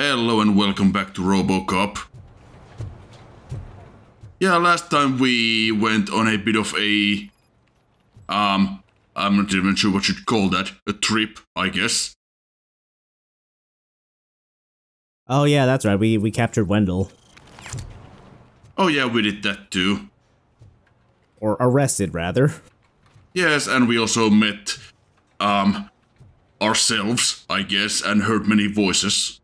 Hello and welcome back to RoboCop. Yeah, last time we went on a bit of a... I'm not even sure what you'd call that. A trip, I guess. Oh yeah, that's right. We captured Wendell. Oh yeah, we did that too. Or arrested, rather. Yes, and we also met, ourselves, I guess, and heard many voices.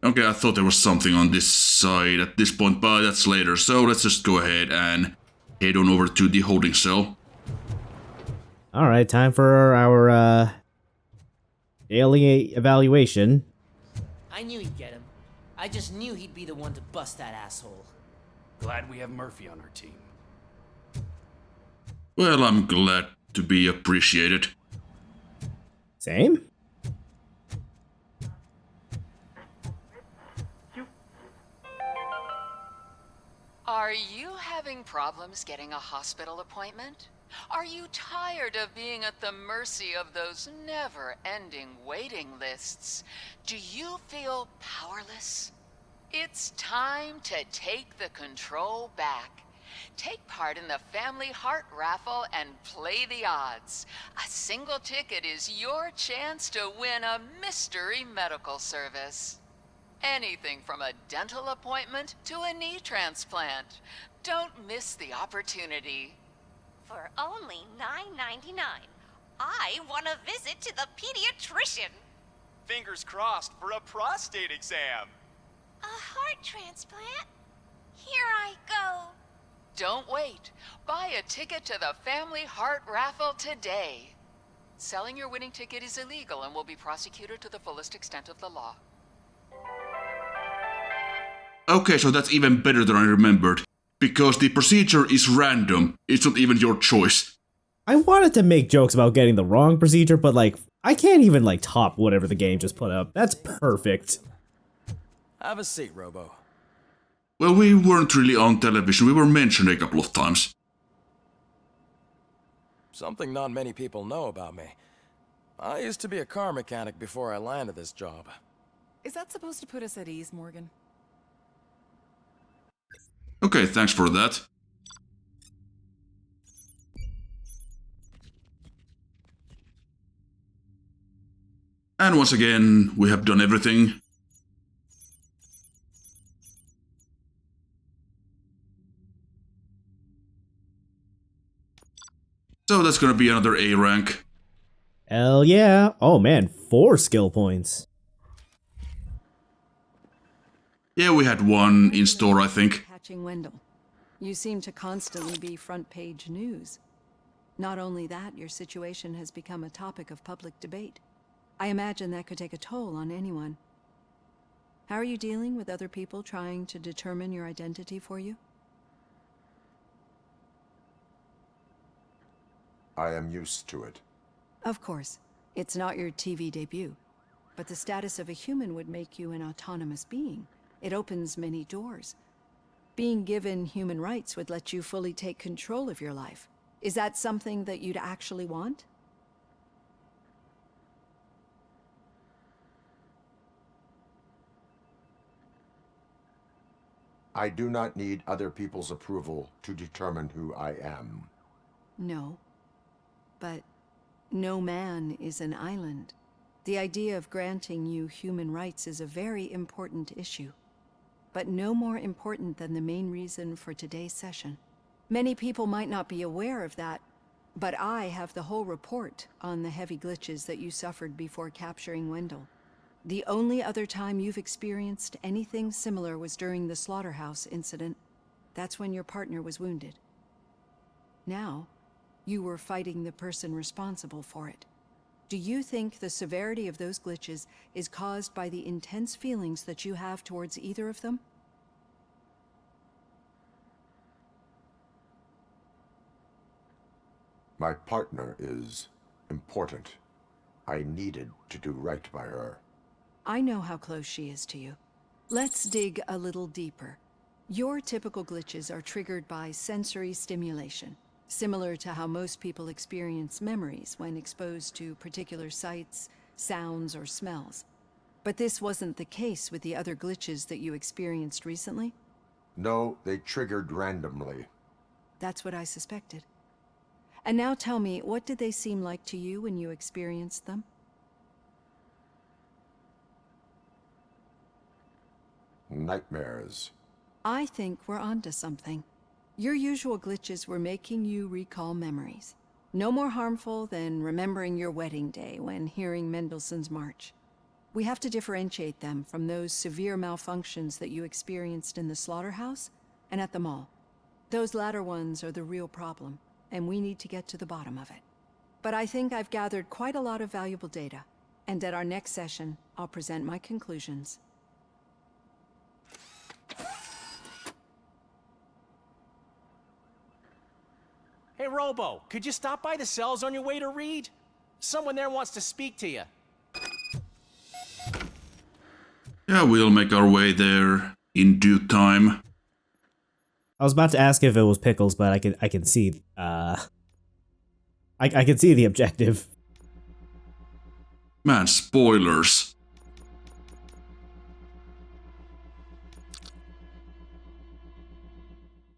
Okay, I thought there was something on this side at this point, but that's later, so let's just go ahead and head on over to the holding cell. Alright, time for our, daily evaluation. I knew he'd get him. I just knew he'd be the one to bust that asshole. Glad we have Murphy on our team. Well, I'm glad to be appreciated. Same? Are you having problems getting a hospital appointment? Are you tired of being at the mercy of those never-ending waiting lists? Do you feel powerless? It's time to take the control back. Take part in the Family Heart Raffle and play the odds. A single ticket is your chance to win a mystery medical service. Anything from a dental appointment to a knee transplant. Don't miss the opportunity. For only $9.99, I want to visit to the pediatrician. Fingers crossed for a prostate exam. A heart transplant? Here I go. Don't wait. Buy a ticket to the Family Heart Raffle today. Selling your winning ticket is illegal and will be prosecuted to the fullest extent of the law. Okay, so that's even better than I remembered. Because the procedure is random, it's not even your choice. I wanted to make jokes about getting the wrong procedure, but I can't even top whatever the game just put up. That's perfect. Have a seat, Robo. Well, we weren't really on television, we were mentioned a couple of times. Something not many people know about me. I used to be a car mechanic before I landed this job. Is that supposed to put us at ease, Morgan? Okay, thanks for that. And once again, we have done everything. So that's gonna be another A rank. Hell yeah. Oh man, 4 skill points. Yeah, we had one in store, I think. Catching Wendell. You seem to constantly be front page news. Not only that, your situation has become a topic of public debate. I imagine that could take a toll on anyone. How are you dealing with other people trying to determine your identity for you? I am used to it. Of course. It's not your TV debut. But the status of a human would make you an autonomous being. It opens many doors. Being given human rights would let you fully take control of your life. Is that something that you'd actually want? I do not need other people's approval to determine who I am. No. But no man is an island. The idea of granting you human rights is a very important issue. But no more important than the main reason for today's session. Many people might not be aware of that, but I have the whole report on the heavy glitches that you suffered before capturing Wendell. The only other time you've experienced anything similar was during the slaughterhouse incident. That's when your partner was wounded. Now, you were fighting the person responsible for it. Do you think the severity of those glitches is caused by the intense feelings that you have towards either of them? My partner is important. I needed to do right by her. I know how close she is to you. Let's dig a little deeper. Your typical glitches are triggered by sensory stimulation. similar to how most people experience memories when exposed to particular sights, sounds, or smells. But this wasn't the case with the other glitches that you experienced recently? No, they triggered randomly. That's what I suspected. And now tell me, what did they seem like to you when you experienced them? Nightmares. I think we're onto something. Your usual glitches were making you recall memories. No more harmful than remembering your wedding day when hearing Mendelssohn's March. We have to differentiate them from those severe malfunctions that you experienced in the slaughterhouse and at the mall. Those latter ones are the real problem, and we need to get to the bottom of it. But I think I've gathered quite a lot of valuable data, and at our next session, I'll present my conclusions. Hey, Robo, could you stop by the cells on your way to read? Someone there wants to speak to you. Yeah, we'll make our way there in due time. I was about to ask if it was Pickles, but I can see I can see the objective. Man, spoilers.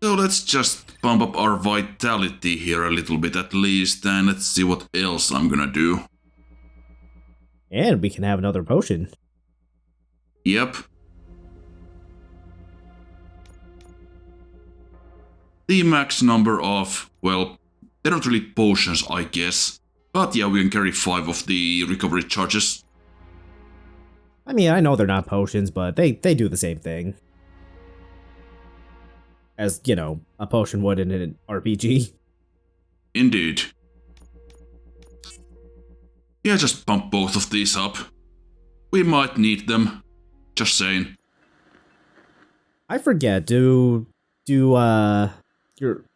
So let's just bump up our vitality here a little bit at least, and let's see what else I'm gonna do. And we can have another potion. Yep. The max number of, well, they're not really potions, I guess. But yeah, we can carry 5 of the recovery charges. I mean, I know they're not potions, but they do the same thing. As, you know, a potion would in an RPG. Indeed. Yeah, just pump both of these up. We might need them. Just saying. I forget, does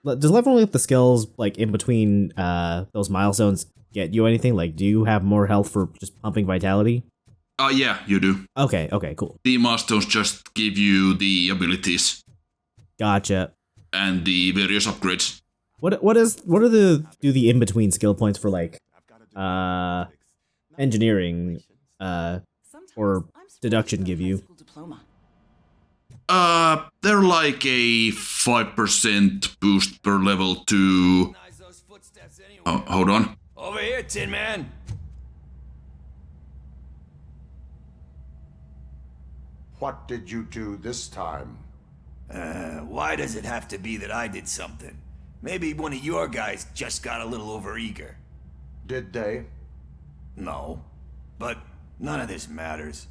leveling up the skills, like, in between, those milestones get you anything? Like, do you have more health for just pumping vitality? Yeah, you do. Okay, cool. The milestones just give you the abilities. Gotcha. And the various upgrades. Do the in-between skill points for, like, engineering, or deduction give you? They're like a 5% boost per level to... Oh, hold on. Over here, Tin Man. What did you do this time? Why does it have to be that I did something? Maybe one of your guys just got a little overeager. Did they? No, but none of this matters.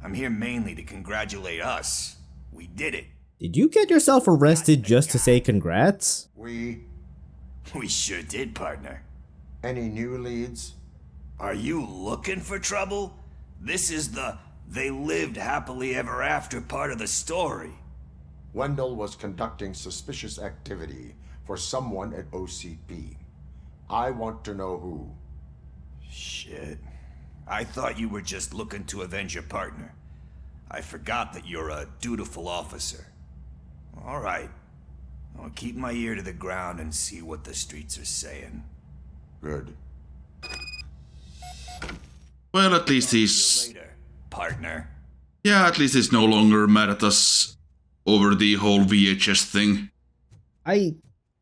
I'm here mainly to congratulate us. We did it. Did you get yourself arrested just to say congrats? We sure did, partner. Any new leads? Are you looking for trouble? This is the they lived happily ever after part of the story. Wendell was conducting suspicious activity for someone at OCP. I want to know who. Shit. I thought you were just looking to avenge your partner. I forgot that you're a dutiful officer. All right. I'll keep my ear to the ground and see what the streets are saying. Good. Well, at least he's... Later, partner. Yeah, at least he's no longer mad at us over the whole VHS thing. I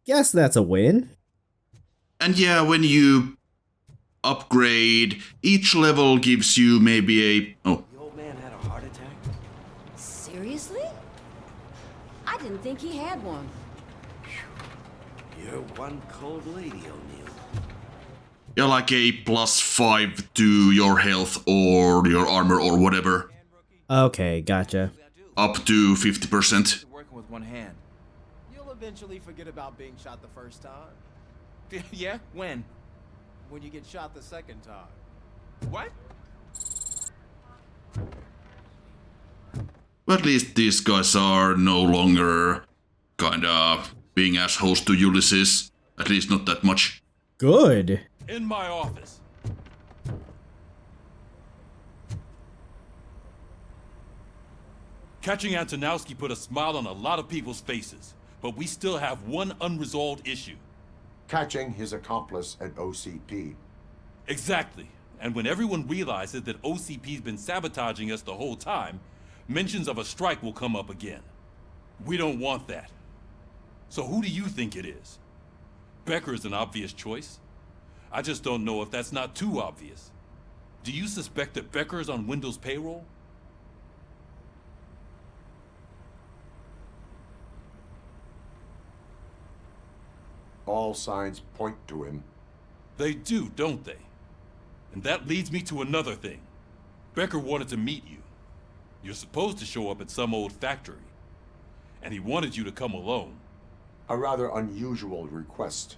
guess that's a win. And yeah, when you upgrade, each level gives you maybe a... Oh. The old man had a heart attack? Seriously? I didn't think he had one. You're one cold lady, O'Neill. Yeah, like a +5 to your health or your armor or whatever. Okay, gotcha. Up to 50%. Working with one hand. You'll eventually forget about being shot the first time. Yeah? When? When you get shot the second time. What? But at least these guys are no longer kinda being assholes to Ulysses. At least not that much. Good. In my office. Catching Antonowski put a smile on a lot of people's faces, but we still have one unresolved issue. catching his accomplice at OCP. Exactly. And when everyone realizes that OCP's been sabotaging us the whole time, mentions of a strike will come up again. We don't want that. So who do you think it is? Becker is an obvious choice. I just don't know if that's not too obvious. Do you suspect that Becker is on Wendell's payroll? All signs point to him. They do, don't they? And that leads me to another thing. Becker wanted to meet you. You're supposed to show up at some old factory. And he wanted you to come alone. A rather unusual request.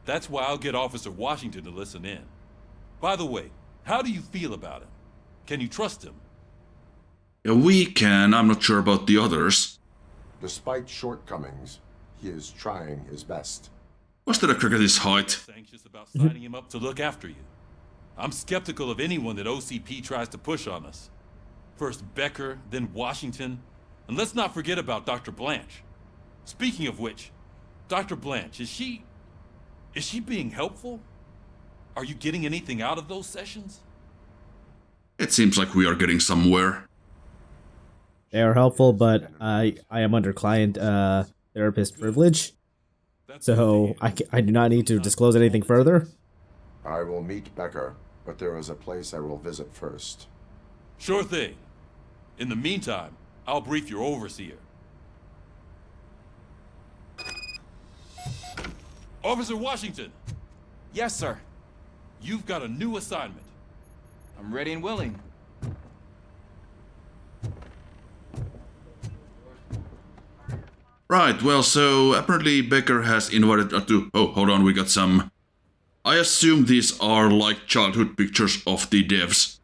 That's why I'll get Officer Washington to listen in. By the way, how do you feel about him? Can you trust him? Yeah, we can. I'm not sure about the others. Despite shortcomings, he is trying his best. Was there a crack at his height? Anxious about signing him up to look after you. I'm skeptical of anyone that OCP tries to push on us. First Becker, then Washington. And let's not forget about Dr. Blanche. Speaking of which, Dr. Blanche, is she being helpful? Are you getting anything out of those sessions? It seems like we are getting somewhere. They are helpful, but I am under client therapist privilege, so I do not need to disclose anything further. I will meet Becker, but there is a place I will visit first. Sure thing. In the meantime, I'll brief your overseer. Officer Washington! Yes, sir. You've got a new assignment. I'm ready and willing. Right, well, so apparently Becker has invited us to... Oh, hold on, we got some... I assume these are like childhood pictures of the devs.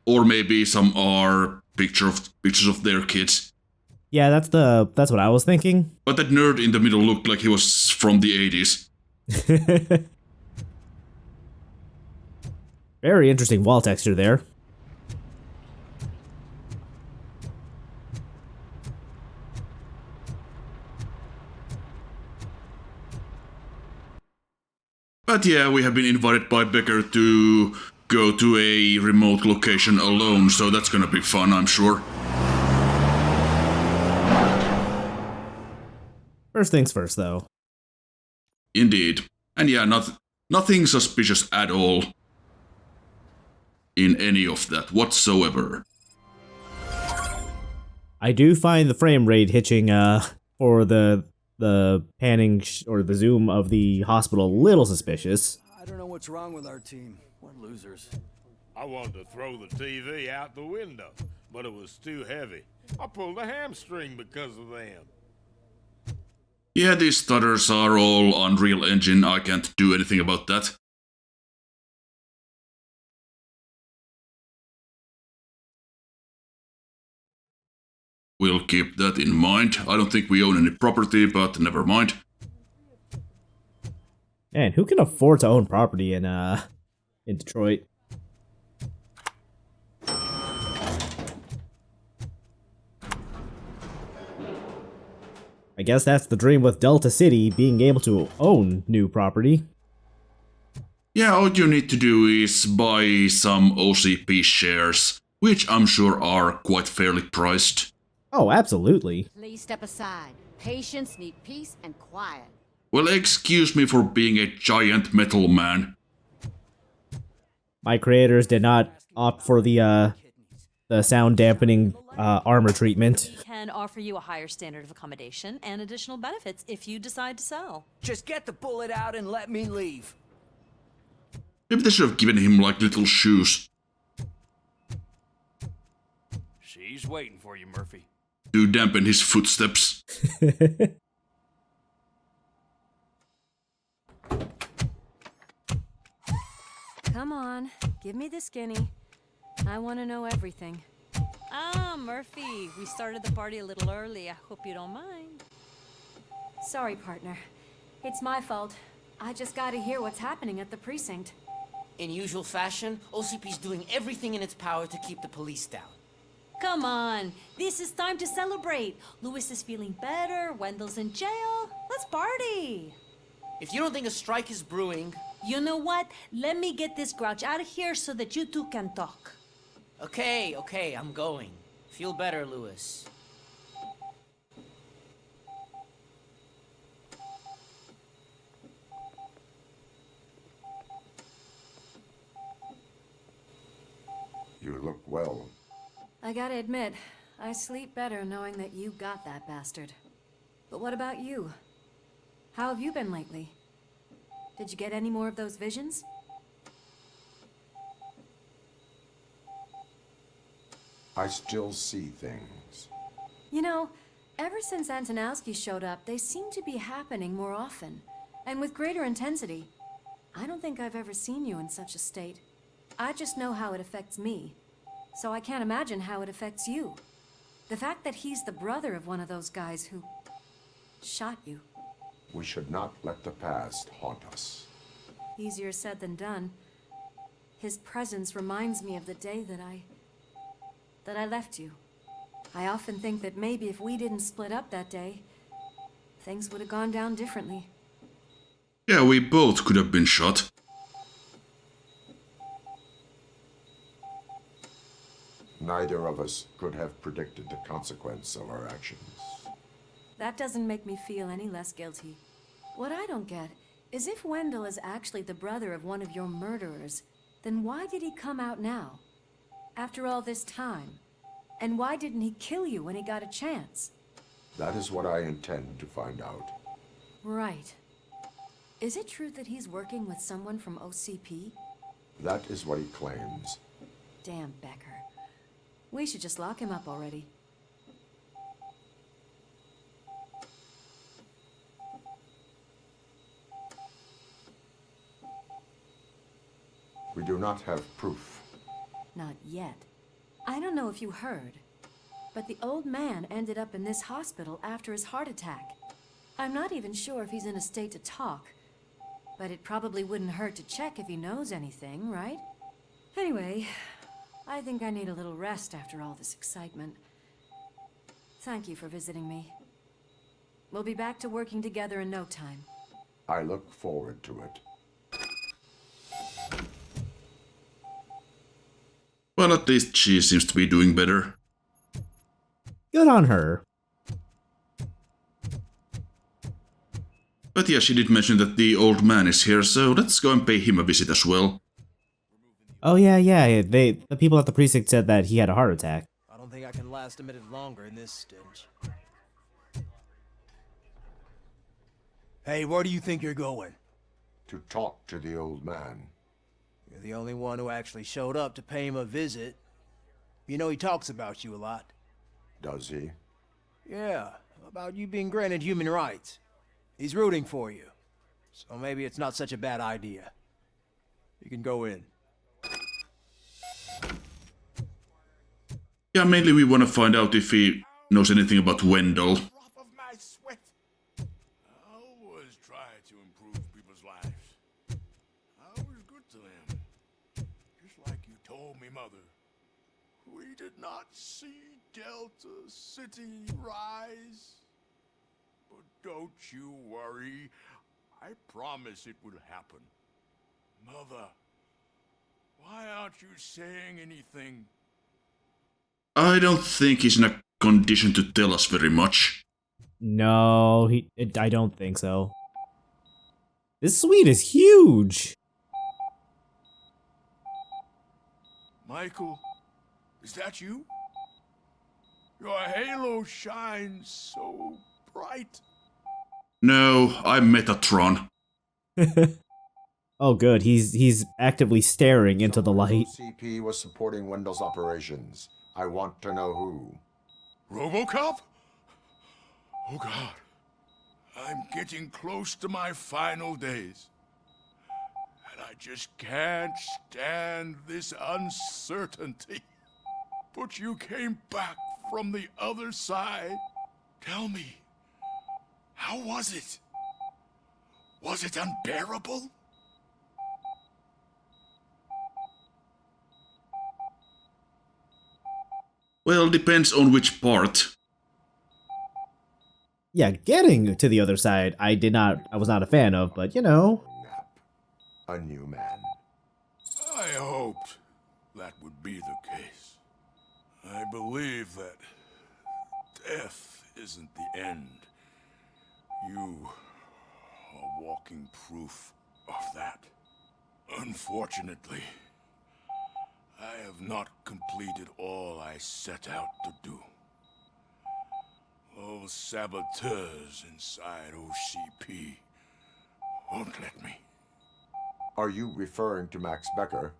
Or maybe some are pictures of their kids. Yeah, that's what I was thinking. But that nerd in the middle looked like he was from the 80s. Very interesting wall texture there. But yeah, we have been invited by Becker to go to a remote location alone, so that's gonna be fun, I'm sure. First things first, though. Indeed. And yeah, nothing suspicious at all in any of that whatsoever. I do find the frame rate hitching for the panning or the zoom of the hospital a little suspicious. I don't know what's wrong with our team. We're losers. I wanted to throw the TV out the window, but it was too heavy. I pulled a hamstring because of them. Yeah, these stutters are all Unreal Engine, I can't do anything about that. We'll keep that in mind. I don't think we own any property, but never mind. Man, who can afford to own property in Detroit? I guess that's the dream with Delta City, being able to own new property. Yeah, all you need to do is buy some OCP shares, which I'm sure are quite fairly priced. Oh, absolutely. Please step aside. Patients need peace and quiet. Well, excuse me for being a giant metal man. My creators did not opt for the sound dampening armor treatment. We can offer you a higher standard of accommodation and additional benefits if you decide to sell. Just get the bullet out and let me leave. Maybe they should have given him like little shoes. She's waiting for you, Murphy. To dampen his footsteps. Come on, give me the skinny. I want to know everything. Ah, Murphy, we started the party a little early. I hope you don't mind. Sorry, partner. It's my fault. I just gotta hear what's happening at the precinct. In usual fashion, OCP's doing everything in its power to keep the police down. Come on, this is time to celebrate. Louis is feeling better, Wendell's in jail. Let's party! If you don't think a strike is brewing... You know what? Let me get this grouch out of here so that you two can talk. Okay, I'm going. Feel better, Lewis. You look well. I gotta admit, I sleep better knowing that you got that bastard. But what about you? How have you been lately? Did you get any more of those visions? I still see things. You know, ever since Antonowski showed up, they seem to be happening more often, and with greater intensity. I don't think I've ever seen you in such a state. I just know how it affects me, so I can't imagine how it affects you. The fact that he's the brother of one of those guys who shot you. We should not let the past haunt us. Easier said than done. His presence reminds me of the day that I left you. I often think that maybe if we didn't split up that day, things would have gone down differently. Yeah, we both could have been shot. Neither of us could have predicted the consequence of our actions. That doesn't make me feel any less guilty. What I don't get is if Wendell is actually the brother of one of your murderers, then why did he come out now? After all this time? And why didn't he kill you when he got a chance? That is what I intend to find out. Right. Is it true that he's working with someone from OCP? That is what he claims. Damn Becker. We should just lock him up already. We do not have proof. Not yet. I don't know if you heard, but the old man ended up in this hospital after his heart attack. I'm not even sure if he's in a state to talk, but it probably wouldn't hurt to check if he knows anything, right? Anyway, I think I need a little rest after all this excitement. Thank you for visiting me. We'll be back to working together in no time. I look forward to it. Well, at least she seems to be doing better. Good on her. But yeah, she did mention that the old man is here, so let's go and pay him a visit as well. Oh yeah. The people at the precinct said that he had a heart attack. I don't think I can last a minute longer in this stench. Hey, where do you think you're going? To talk to the old man. You're the only one who actually showed up to pay him a visit. You know he talks about you a lot. Does he? Yeah, about you being granted human rights. He's rooting for you. So maybe it's not such a bad idea. You can go in. Yeah, mainly we want to find out if he knows anything about Wendell. Always try to improve people's lives. I was good to them. Just like you told me, Mother. We did not see Delta City rise. But don't you worry. I promise it will happen. Mother, why aren't you saying anything? I don't think he's in a condition to tell us very much. No, I don't think so. This suite is huge. Michael, is that you? Your halo shines so bright. No, I'm Metatron. Oh good, he's actively staring into the light. OCP was supporting Wendell's operations. I want to know who. RoboCop? Oh God. I'm getting close to my final days. And I just can't stand this uncertainty. But you came back from the other side. Tell me, how was it? Was it unbearable? Well, depends on which part. Yeah, getting to the other side, I was not a fan of, but you know. A new man. I hoped that would be the case. I believe that death isn't the end. You are walking proof of that. Unfortunately, I have not completed all I set out to do. Those saboteurs inside OCP won't let me. Are you referring to Max Becker?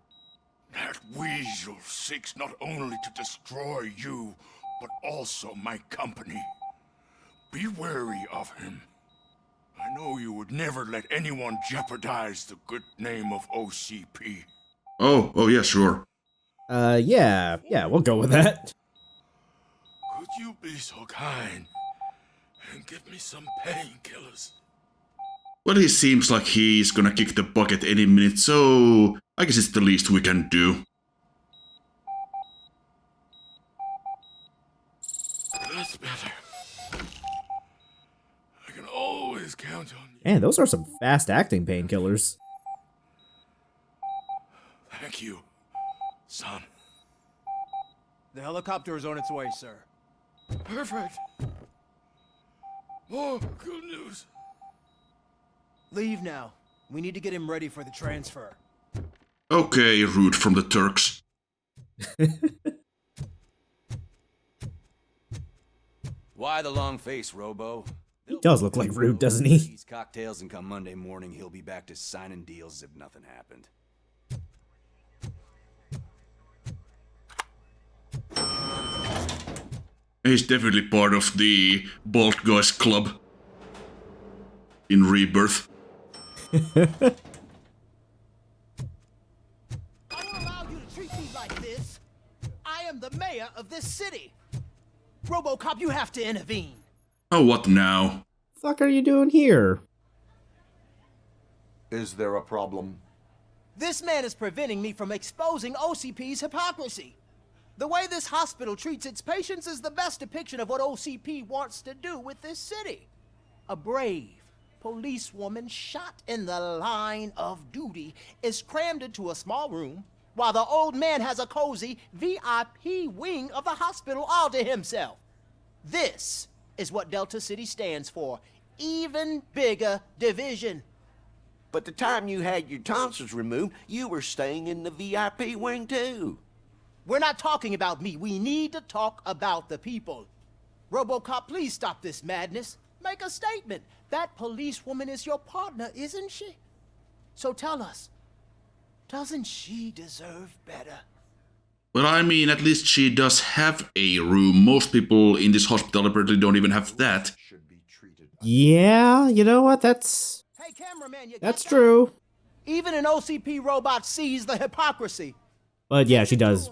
That weasel seeks not only to destroy you, but also my company. Be wary of him. I know you would never let anyone jeopardize the good name of OCP. Oh, yeah, sure. Yeah, we'll go with that. Could you be so kind and give me some painkillers? Well, he seems like he's gonna kick the bucket any minute, so I guess it's the least we can do. That's better. I can always count on you. Man, those are some fast-acting painkillers. Thank you, son. The helicopter is on its way, sir. Perfect. More good news. Leave now. We need to get him ready for the transfer. Okay, rude from the Turks. Why the long face, Robo? He does look like rude, doesn't he? These cocktails, and come Monday morning, he'll be back to signing deals as if nothing happened. He's definitely part of the Bald Guys Club in Rebirth. I don't allow you to treat me like this. I am the mayor of this city. RoboCop, you have to intervene. Oh, what now? Fuck are you doing here? Is there a problem? This man is preventing me from exposing OCP's hypocrisy. The way this hospital treats its patients is the best depiction of what OCP wants to do with this city. A brave policewoman shot in the line of duty is crammed into a small room, while the old man has a cozy VIP wing of the hospital all to himself. This is what Delta City stands for. Even bigger division. But the time you had your tonsils removed, you were staying in the VIP wing too. We're not talking about me. We need to talk about the people. RoboCop, please stop this madness. Make a statement. That policewoman is your partner, isn't she? So tell us, doesn't she deserve better? Well, I mean, at least she does have a room. Most people in this hospital apparently don't even have that. Yeah, you know what? That's true. Even an OCP robot sees the hypocrisy. But yeah, she does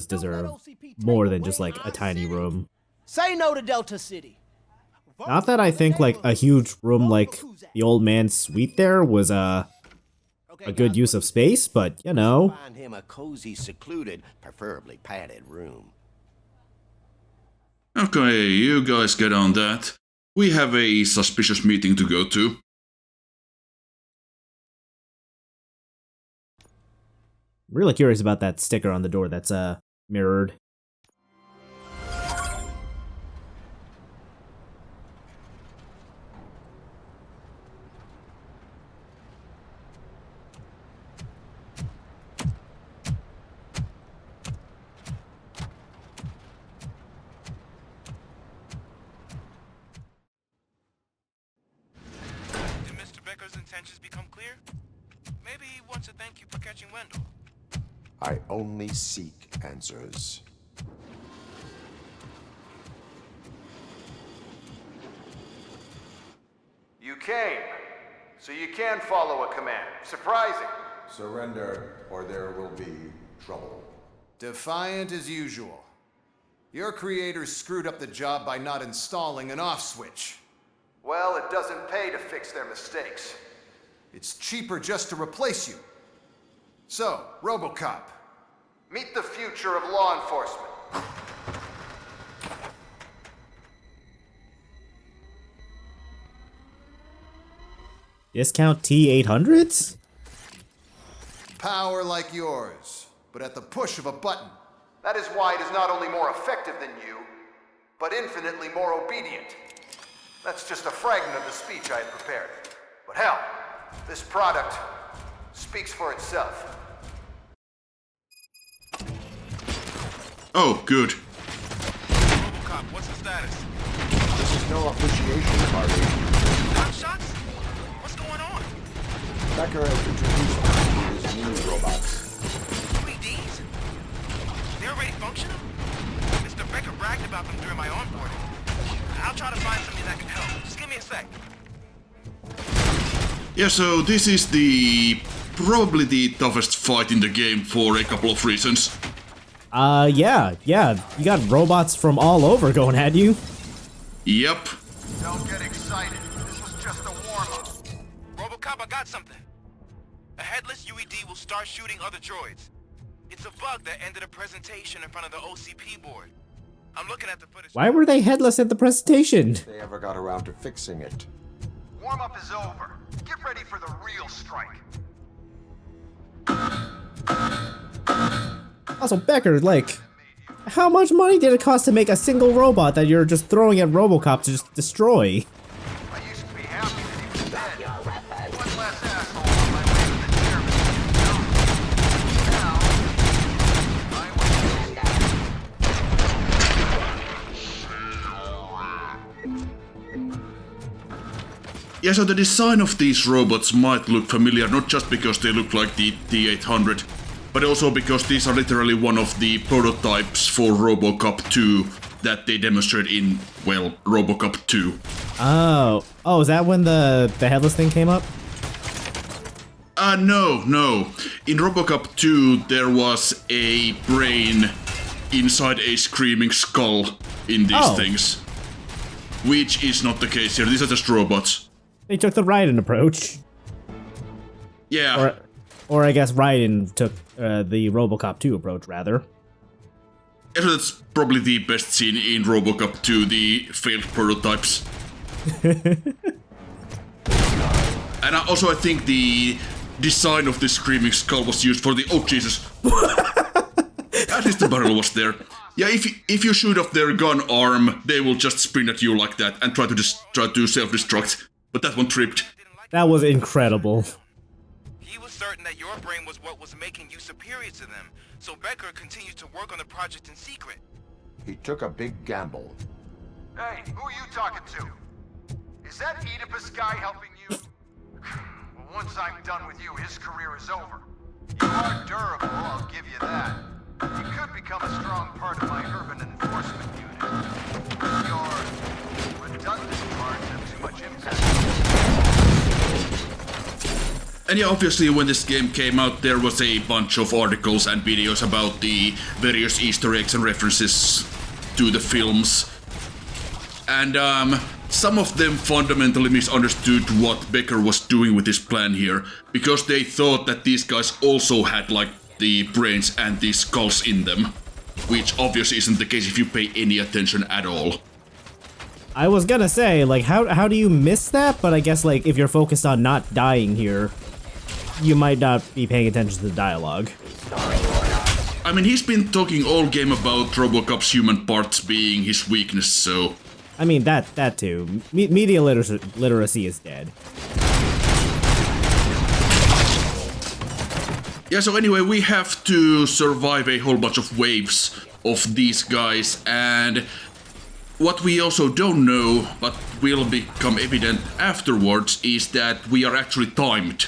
deserve more than just like a tiny room. Say no to Delta City. Not that I think like a huge room like the old man's suite there was a good use of space, but you know. Find him a cozy, secluded, preferably padded room. Okay, you guys get on that. We have a suspicious meeting to go to. Really curious about that sticker on the door that's mirrored. Did Mr. Becker's intentions become clear? Maybe he wants to thank you for catching Wendell. I only seek answers. You came, so you can follow a command. Surprising. Surrender, or there will be trouble. Defiant as usual. Your creators screwed up the job by not installing an off switch. Well, it doesn't pay to fix their mistakes. It's cheaper just to replace you. So, RoboCop. Meet the future of law enforcement. Discount T800s? Power like yours, but at the push of a button. That is why it is not only more effective than you, but infinitely more obedient. That's just a fragment of the speech I had prepared. But hell, this product speaks for itself. Oh, good. RoboCop, what's the status? This is no appreciation party. Gunshots? What's going on? Becker has introduced me to his new robots. UEDs? They're already functional? Mr. Becker bragged about them during my onboarding. I'll try to find something that can help. Just give me a sec. Yeah, so this is probably the toughest fight in the game for a couple of reasons. Yeah. You got robots from all over going at you. Yep. Don't get excited. This was just a warm-up. RoboCop, I got something. A headless UED will start shooting other droids. It's a bug that ended a presentation in front of the OCP board. I'm looking at the footage. Why were they headless at the presentation? They ever got around to fixing it. Warm-up is over. Get ready for the real strike. Also, Becker, like, how much money did it cost to make a single robot that you're just throwing at RoboCop to just destroy? I used to be happy that he was dead. One less asshole on my way to the chairman. Now, Yeah, so the design of these robots might look familiar, not just because they look like the T-800, but also because these are literally one of the prototypes for RoboCop 2 that they demonstrate in, well, RoboCop 2. Oh, is that when the headless thing came up? No. In RoboCop 2, there was a brain inside a screaming skull in these things. Which is not the case here, these are just robots. They took the Raiden approach. Yeah. Or I guess Raiden took the RoboCop 2 approach, rather. Yeah, so that's probably the best scene in RoboCop 2, the failed prototypes. And also I think the design of the screaming skull was used for the... Oh, Jesus. At least the barrel was there. Yeah, if you shoot off their gun arm, they will just sprint at you like that and try to self-destruct. But that one tripped. That was incredible. He was certain that your brain was what was making you superior to them, so Becker continued to work on the project in secret. He took a big gamble. Hey, who are you talking to? Is that Oedipus guy helping you? Well, once I'm done with you, his career is over. You are durable, I'll give you that. You could become a strong part of my urban enforcement unit. Your redundant parts have too much impact. And yeah, obviously when this game came out, there was a bunch of articles and videos about the various Easter eggs and references to the films. And some of them fundamentally misunderstood what Becker was doing with his plan here, because they thought that these guys also had like the brains and the skulls in them, which obviously isn't the case if you pay any attention at all. I was gonna say, like, how do you miss that? But I guess, like, if you're focused on not dying here, you might not be paying attention to the dialogue. I mean, he's been talking all game about RoboCop's human parts being his weakness, so... I mean, that too. Media literacy is dead. Yeah, so anyway, we have to survive a whole bunch of waves of these guys, and what we also don't know, but will become evident afterwards, is that we are actually timed.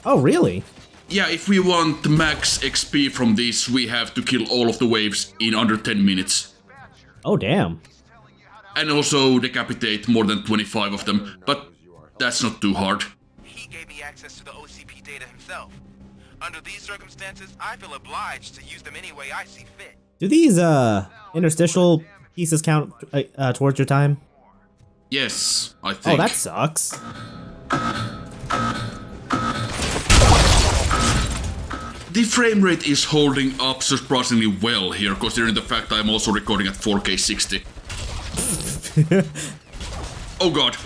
Oh, really? Yeah, if we want max XP from this, we have to kill all of the waves in under 10 minutes. Oh, damn. And also decapitate more than 25 of them, but that's not too hard. He gave me access to the OCP data himself. Under these circumstances, I feel obliged to use them any way I see fit. Do these, interstitial pieces count, towards your time? Yes, I think. Oh, that sucks. The frame rate is holding up surprisingly well here, considering the fact I'm also recording at 4K 60. Oh god.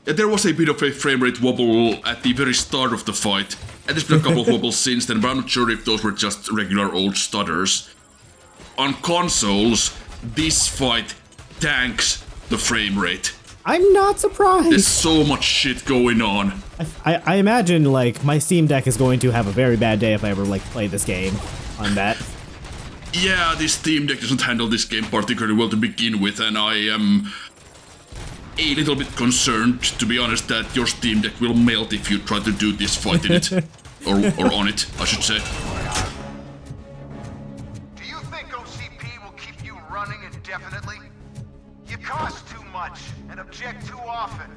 There was a bit of a frame rate wobble at the very start of the fight, and there's been a couple of wobbles since then, but I'm not sure if those were just regular old stutters. On consoles, this fight tanks the frame rate. I'm not surprised. There's so much shit going on. I imagine, like, my Steam Deck is going to have a very bad day if I ever, like, play this game on that. Yeah, this Steam Deck doesn't handle this game particularly well to begin with, and I am a little bit concerned, to be honest, that your Steam Deck will melt if you try to do this fight in it. or on it, I should say. Do you think OCP will keep you running indefinitely? You cost too much and object too often.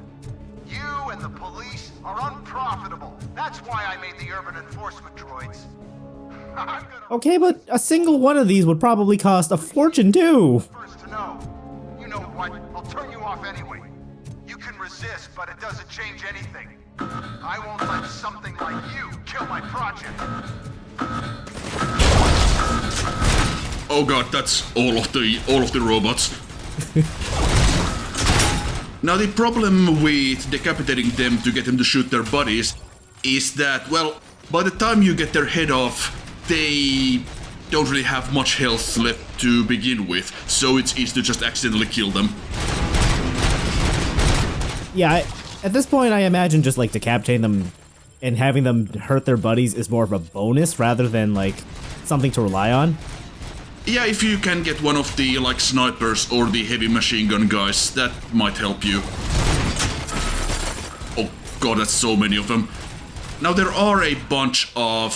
You and the police are unprofitable. That's why I made the urban enforcement droids. Okay, but a single one of these would probably cost a fortune too. First to know. You know what? I'll turn you off anyway. You can resist, but it doesn't change anything. I won't let something like you kill my project. Oh god, that's all of the robots. Now the problem with decapitating them to get them to shoot their bodies is that, well, by the time you get their head off, they don't really have much health left to begin with, so it's easy to just accidentally kill them. Yeah, at this point I imagine just like decapitating them and having them hurt their buddies is more of a bonus rather than like something to rely on. Yeah, if you can get one of the like snipers or the heavy machine gun guys, that might help you. Oh god, that's so many of them. Now there are a bunch of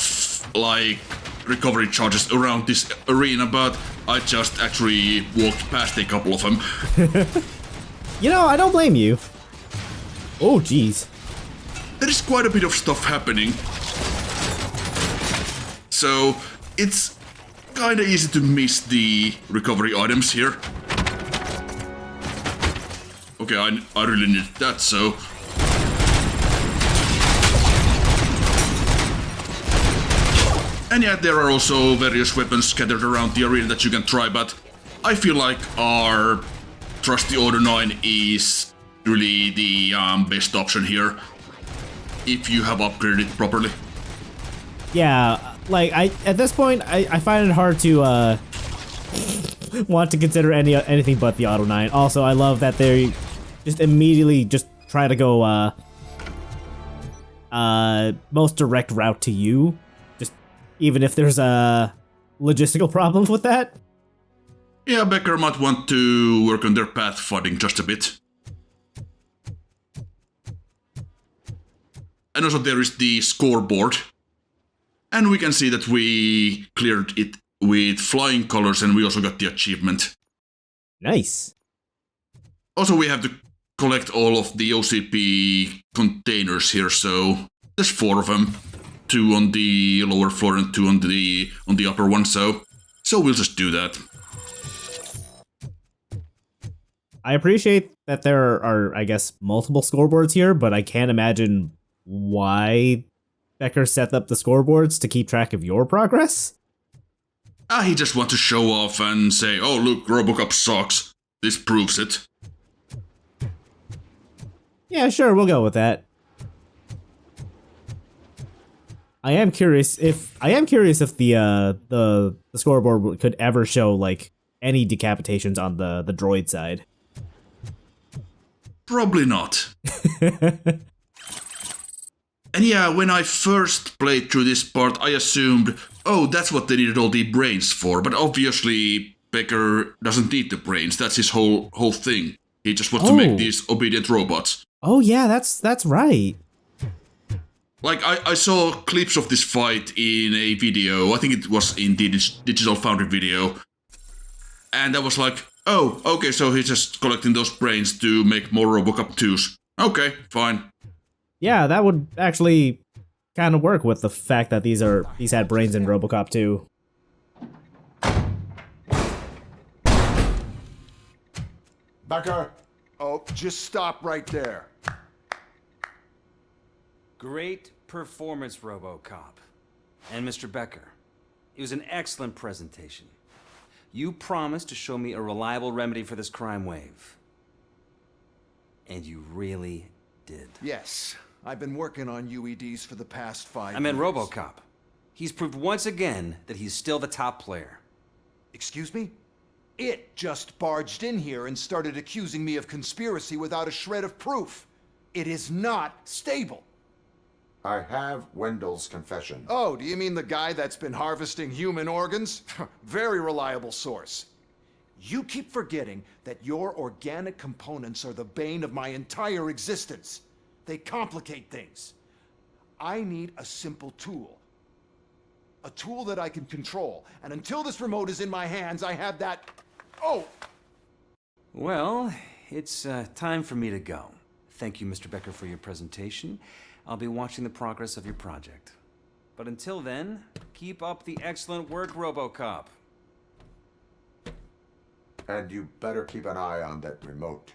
like recovery charges around this arena, but I just actually walked past a couple of them. You know, I don't blame you. Oh jeez. There is quite a bit of stuff happening. So it's kinda easy to miss the recovery items here. Okay, I really need that, so... And yeah, there are also various weapons scattered around the arena that you can try, but I feel like our trusty Order 9 is really the best option here, if you have upgraded it properly. Yeah, like at this point I find it hard to want to consider anything but the Auto 9. Also, I love that they just immediately just try to go most direct route to you. Even if there's logistical problems with that? Yeah, Becker might want to work on their pathfinding just a bit. And also there is the scoreboard. And we can see that we cleared it with flying colors and we also got the achievement. Nice. Also we have to collect all of the OCP containers here, so there's 4 of them. 2 on the lower floor and 2 on the upper one, so we'll just do that. I appreciate that there are, I guess, multiple scoreboards here, but I can't imagine why Becker set up the scoreboards to keep track of your progress. He just wants to show off and say, oh look, RoboCop sucks. This proves it. Yeah, sure, we'll go with that. I am curious if the scoreboard could ever show like any decapitations on the droid side. Probably not. And yeah, when I first played through this part, I assumed, oh, that's what they needed all the brains for. But obviously, Becker doesn't need the brains. That's his whole thing. He just wants to make these obedient robots. Oh yeah, that's right. Like, I saw clips of this fight in a video, I think it was in the Digital Foundry video, and I was like, oh, okay, so he's just collecting those brains to make more RoboCop 2s. Okay, fine. Yeah, that would actually kind of work with the fact that these had brains in RoboCop 2. Becker! Oh, just stop right there. Great performance, RoboCop. And Mr. Becker, it was an excellent presentation. You promised to show me a reliable remedy for this crime wave. And you really did. Yes. I've been working on UEDs for the past 5 years. I meant RoboCop. He's proved once again that he's still the top player. Excuse me? It just barged in here and started accusing me of conspiracy without a shred of proof. It is not stable. I have Wendell's confession. Oh, do you mean the guy that's been harvesting human organs? Very reliable source. You keep forgetting that your organic components are the bane of my entire existence. They complicate things. I need a simple tool. A tool that I can control. And until this remote is in my hands, I have that... Oh! Well, it's time for me to go. Thank you, Mr. Becker, for your presentation. I'll be watching the progress of your project. But until then, keep up the excellent work, RoboCop. And you better keep an eye on that remote.